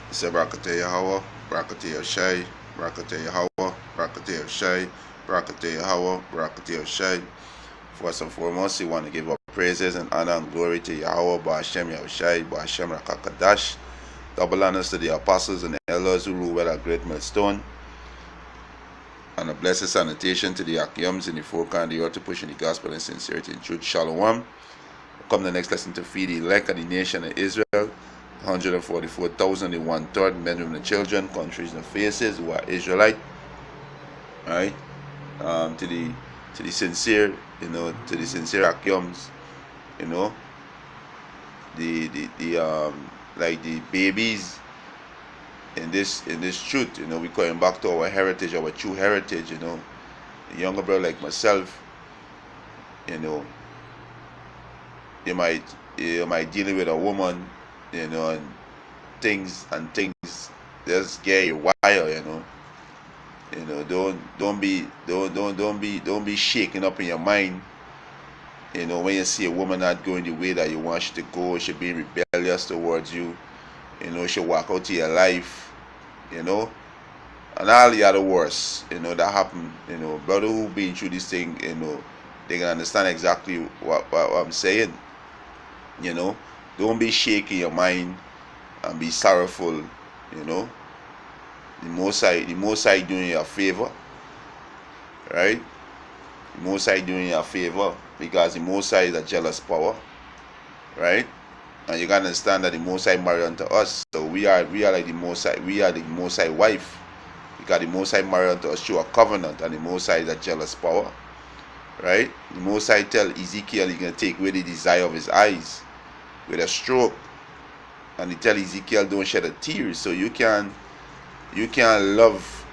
Say Barakateh Yahweh, Barakateh Shai, Barakateh Yahweh, Barakateh Shai, Barakateh Yahweh, Barakateh Shai. First and foremost, we want to give our praises and honor and glory to Yahweh, Ba'ashem Yahushai, Ba'ashem Rakakadash. Double honors to the apostles and the elders who rule well at Great Millstone. And a blessed sanitation to the Akyams in the forecast and the earth to pushing the gospel in sincerity and truth. Shalom. Come the next lesson to feed the elect of the nation of Israel. 144,000, the one-third, men, women, and children, countries and faces who are Israelite. Alright? To the sincere, to the sincere Akyams, like the babies in this truth, we going back to our heritage, our true heritage, the younger brother like myself, you might dealing with a woman, and things just get you wild, don't be shaken up in your mind, when you see a woman not going the way that you want she to go, she being rebellious towards you, she walk out to your life, and all the other worse, that happen, brother who been through this thing, they can understand exactly what I'm saying, don't be shaking your mind and be sorrowful, the Most High doing you a favor, right? The Most High doing you a favor because the Most High is a jealous power, right? And you gotta understand that the Most High married unto us, so we are like the Most High, we are the Most High wife, because the Most High married unto us through a covenant, and the Most High is a jealous power, right? The Most High tell Ezekiel he's gonna take away the desire of his eyes with a stroke, and he tell Ezekiel don't shed a tear, so you can love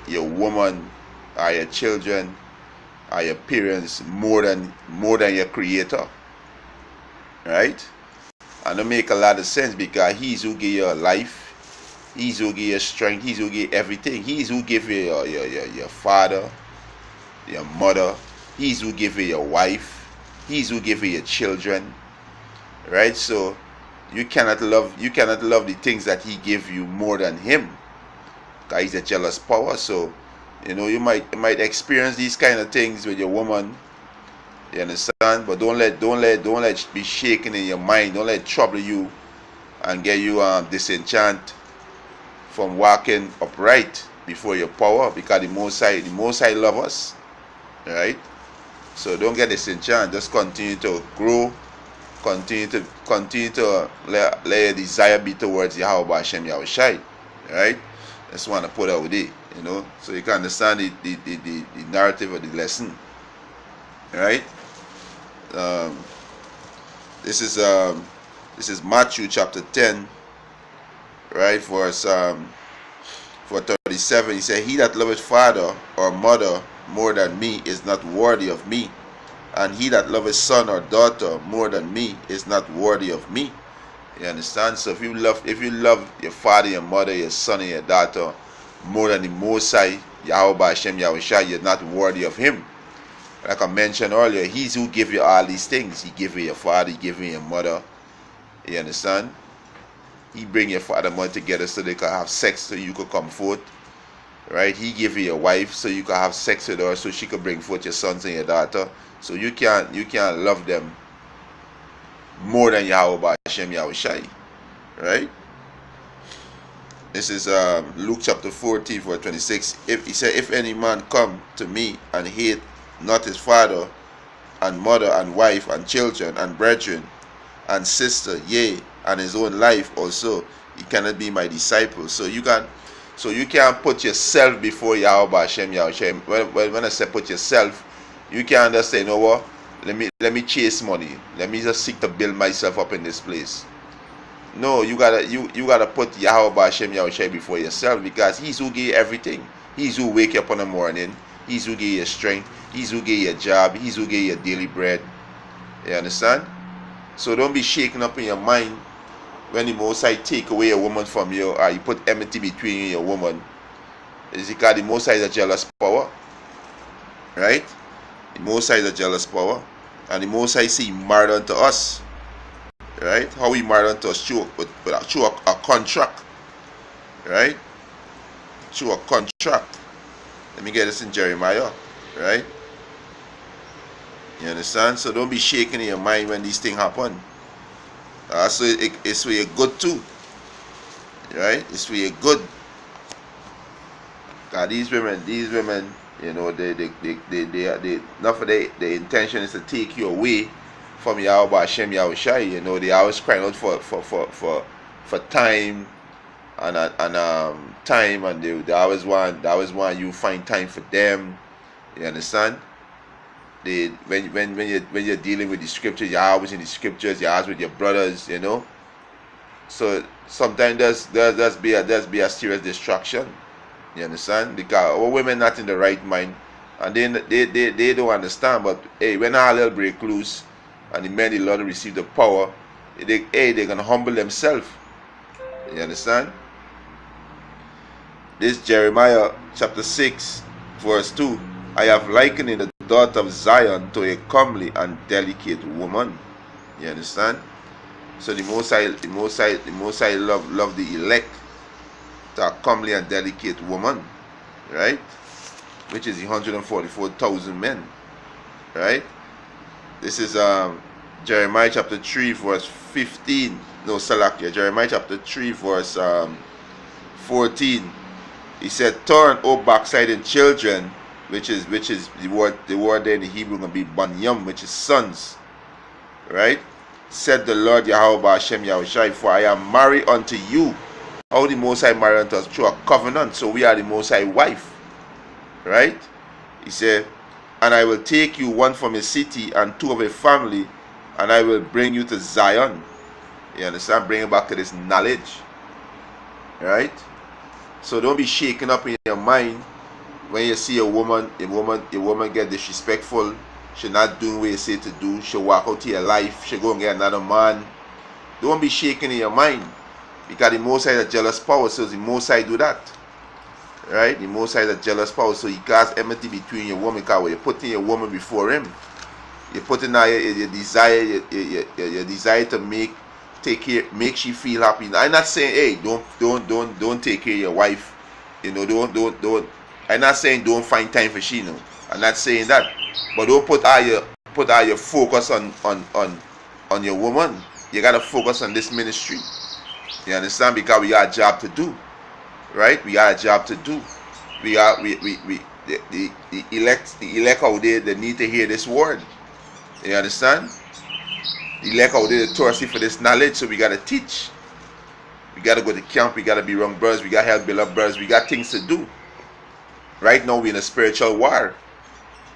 your woman or your children or your parents more than your creator, right? And it make a lot of sense because he's who give you life, he's who give you strength, he's who give you everything, he's who give you your father, your mother, he's who give you your wife, he's who give you your children, right? So you cannot love the things that he gave you more than him, because he's a jealous power. So you might experience these kind of things with your woman, you understand, but don't let be shaken in your mind, don't let it trouble you and get you disenchant from walking upright before your power, because the Most High love us, right? So don't get disenchanted, just continue to grow, continue to let your desire be towards Yahweh Hashem Yahushai, right? Just want to put out there, so you can understand the narrative of the lesson, right? This is Matthew chapter 10, right? Verse 37. He said, "He that loveth father or mother more than me is not worthy of me, and he that loveth son or daughter more than me is not worthy of me." You understand? So if you love your father, your mother, your son, and your daughter more than the Most High, Yahweh Hashem Yahushua, you're not worthy of him. Like I mentioned earlier, he's who give you all these things. He give you your father, he give you your mother. You understand? He bring your father and mother together so they can have sex so you could come forth. Right? He give you your wife so you can have sex with her so she could bring forth your sons and your daughter. So you can't love them more than Yahweh Hashem Yahushai. Right? This is Luke chapter 14 verse 26. He said, "If any man come to me and hate not his father and mother and wife and children and brethren and sister, yea, and his own life also, he cannot be my disciple." So you can't put yourself before Yahweh Hashem Yahushai. When I say put yourself, you can't just say, what? Let me chase money. Let me just seek to build myself up in this place. No, you gotta put Yahweh Hashem Yahushai before yourself, because he's who gave you everything. He's who wake you up in the morning. He's who gave you strength. He's who gave you a job. He's who gave you daily bread. You understand? So don't be shaken up in your mind when the Most High take away a woman from you, or you put enmity between you and your woman. It's because the Most High is a jealous power. Right? The Most High is a jealous power. And the Most High say he married unto us. Right? How he married unto us? Through a contract. right? Through a contract. Let me get this in Jeremiah, right? You understand? So don't be shaking in your mind when these things happen. So it's where you're good too, right? It's where you're good. These women, you know, they not for their intention is to take you away from Yahweh Hashem Yahushai. You know, they always crying out for time and time, and they always want you find time for them. You understand? When you're dealing with the scriptures, you're always in the scriptures. You're always with your brothers. You know. So sometimes there's be a serious distraction. You understand? Because our women not in the right mind, and they don't understand. But hey, when our little break loose, and the men the Lord receive the power, they're gonna humble themselves. You understand? This Jeremiah chapter 6, verse 2. I have likened the daughter of Zion to a comely and delicate woman. You understand? So the Most High love the elect, a comely and delicate woman, right? Which is 144,000 men, right? This is Jeremiah chapter 3 verse 15. No, Salakia. Jeremiah chapter 3 verse 14. He said, "Turn, O backsliding children," which is the word there in the Hebrew gonna be banyam, which is sons, right? Said the Lord Yahweh Hashem Yahushai, "For I am married unto you." How the Most High married unto us? Through a covenant. So we are the Most High wife, right? He said, "And I will take you, one from a city and two of a family, and I will bring you to Zion." You understand? Bring you back to this knowledge, right? So don't be shaken up in your mind when you see a woman get disrespectful. She not doing what you say to do. She walk out to your life. She go and get another man. Don't be shaken in your mind. Because the Most High is a jealous power, so the Most High do that. Right? The Most High is a jealous power, so he cause enmity between your woman, because you're putting your woman before him. You're putting out your desire, your desire to make she feel happy. I'm not saying, hey, don't take care of your wife. You know, don't. I'm not saying don't find time for she. No, I'm not saying that. But don't put all your focus on your woman. You gotta focus on this ministry. You understand? Because we got a job to do, right? We got a job to do. The elect out there, they need to hear this word. You understand? The elect out there, thirsty for this knowledge, so we gotta teach. We gotta go to camp. We gotta be wrong brothers. We gotta help build up brothers. We got things to do. Right now, we're in a spiritual war.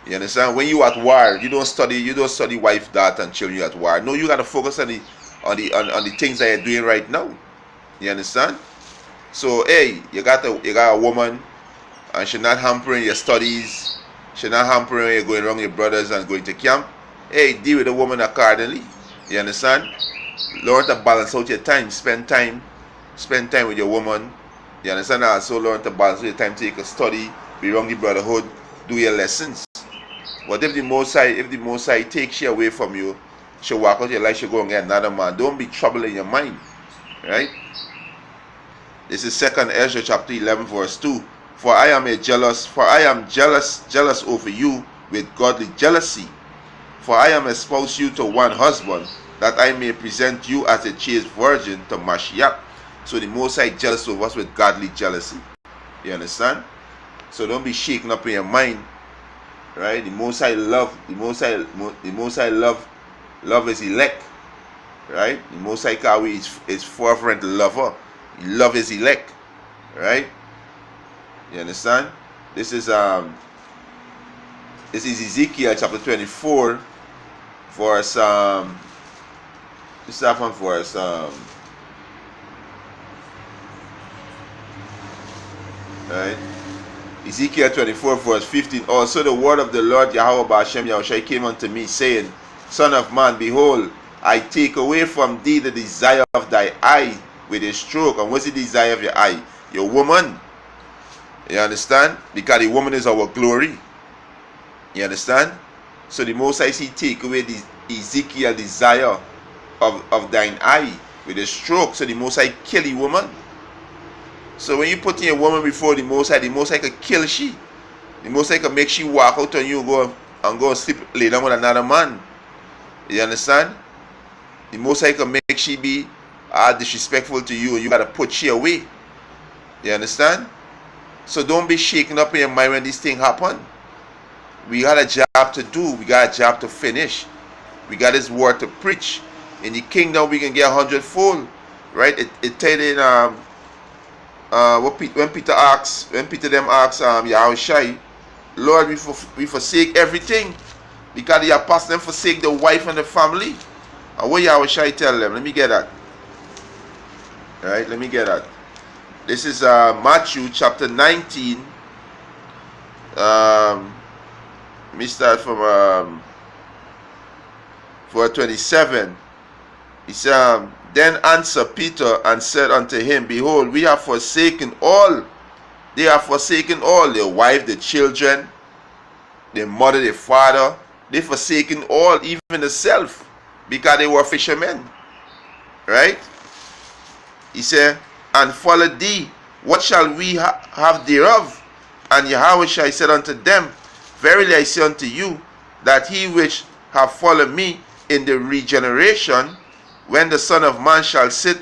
You understand? When you at war, you don't study wife, daughter, and children. You at war. No, you gotta focus on the things that you're doing right now. You understand? So hey, you got a woman, and she's not hampering your studies. She's not hampering you going around your brothers and going to camp. Hey, deal with the woman accordingly. You understand? Learn to balance out your time. Spend time with your woman. You understand? Also learn to balance out your time. Take a study. Be around the brotherhood. Do your lessons. But if the Most High takes you away from you, she'll walk out your life. She'll go and get another man. Don't be troubling your mind. Right? This is 2nd Ezra chapter 11 verse 2. For I am jealous over you with godly jealousy. For I am espoused you to one husband, that I may present you as a chaste virgin to Mashiach. So the Most High jealous of us with godly jealousy. You understand? So don't be shaken up in your mind. Right? The Most High love his elect. Right? The Most High Kawi is fervent lover. He love his elect. Right? You understand? This is Ezekiel chapter 24 verse this is from verse right? Ezekiel 24 verse 15. Also the word of the Lord Yahweh Hashem Yahushai came unto me, saying, Son of man, behold, I take away from thee the desire of thy eye with a stroke. And what's the desire of your eye? Your woman. You understand? Because the woman is our glory. You understand? So the Most High take away the Ezekiel desire of thine eye with a stroke. So the Most High kill the woman. So when you put in a woman before the Most High could kill she. The Most High could make she walk out on you and go sleep, lay down with another man. You understand? The Most High could make she be disrespectful to you, and you gotta put she away. You understand? So don't be shaken up in your mind when these things happen. We got a job to do. We got a job to finish. We got His word to preach. In the kingdom, we can get 100-fold. Right? It tell you when Peter asks Yahushua, Lord, we forsake everything, because the apostles them forsake the wife and the family. And what Yahushua tell them? Let me get that. Right? Let me get that. This is Matthew chapter 19. Let me start from verse 27. He said, then answered Peter and said unto him, behold, we have forsaken all. They have forsaken all, their wife, their children, their mother, their father. They forsaken all, even the self, because they were fishermen. Right? He said, and followed thee. What shall we have thereof? And Yahushua said unto them, verily I say unto you, that he which have followed me in the regeneration, when the Son of Man shall sit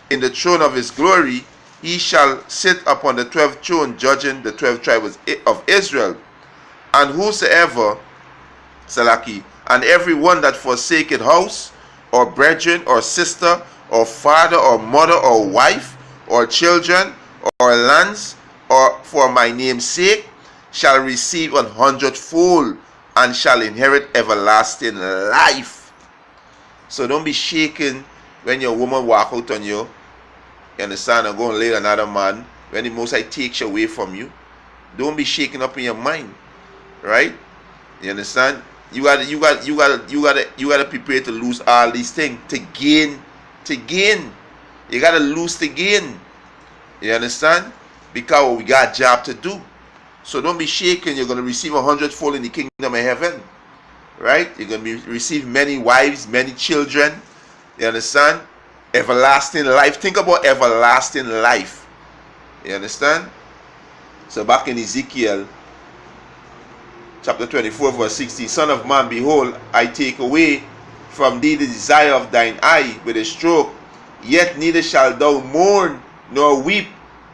in the throne of his glory, he shall sit upon the 12th throne, judging the 12 tribes of Israel. And whosoever, Salaki, and every one that forsaketh house, or brethren, or sister, or father, or mother, or wife, or children, or lands, or for my name's sake, shall receive 100-fold, and shall inherit everlasting life. So don't be shaken when your woman walk out on you, you understand, and go and lay another man, when the Most High takes you away from you. Don't be shaken up in your mind, right? You understand? You gotta prepare to lose all these things to gain. You gotta lose to gain. You understand? Because we got a job to do. So don't be shaken. You're gonna receive 100-fold in the kingdom of heaven. Right? You're going to receive many wives, many children. You understand? Everlasting life. Think about everlasting life. You understand? So back in Ezekiel chapter 24 verse 16, Son of man, behold, I take away from thee the desire of thine eye with a stroke, yet neither shalt thou mourn nor weep,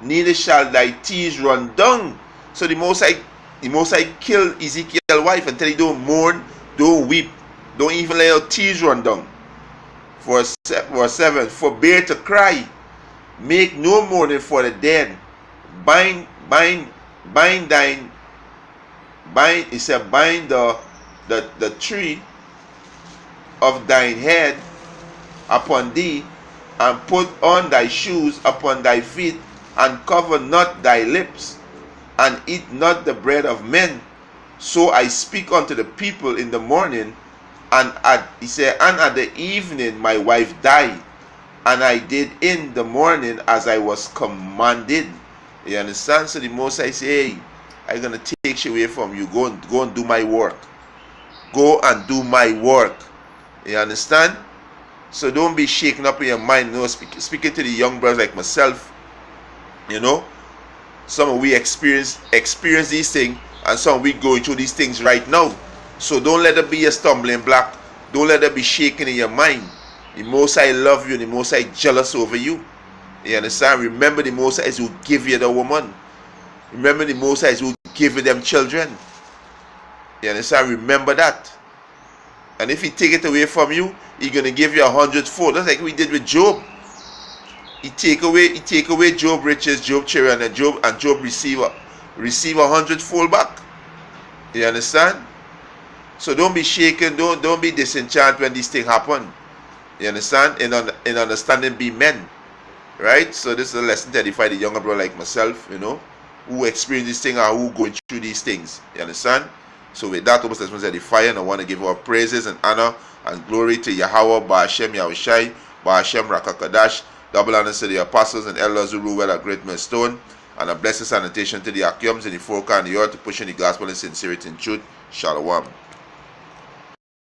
neither shall thy tears run down. So the Most High killed Ezekiel's wife and tell you don't mourn, don't weep, don't even let your tears run down. Verse 7, forbear to cry, make no mourning for the dead, bind the tree of thine head upon thee, and put on thy shoes upon thy feet, and cover not thy lips, and eat not the bread of men. So I speak unto the people in the morning, and at the evening my wife died, and I did in the morning as I was commanded. You understand? So the Most High say, hey, I'm gonna take you away from you. Go and do my work. Go and do my work. You understand? So don't be shaken up in your mind. You know, speaking to the young brothers like myself, you know, some of we experience these things, and some of we going through these things right now. So don't let it be a stumbling block. Don't let it be shaken in your mind. The Most High love you, and the Most High jealous over you. You understand? Remember, the Most High will give you the woman. Remember, the Most High will give you them children. You understand? Remember that. And if he take it away from you, he's gonna give you 100-fold. That's like we did with Job. He take away Job riches, Job children, and Job receive 100-fold back. You understand? So don't be shaken, don't be disenchanted when these things happen. You understand? In understanding, be men. Right? So this is a lesson to edify the younger brother like myself, you know, who experience these things or who going through these things. You understand? So with that, almost let's edify, and I want to give our praises and honor and glory to Yahweh, Ba'ashem Yahushai, Ba'ashem Rakakadash. Double honors to the apostles and elders who rule well at Great Millstone, and a blessed sanitation to the Akyums and the Forka and the earth to push in the gospel in sincerity and truth. Shalom.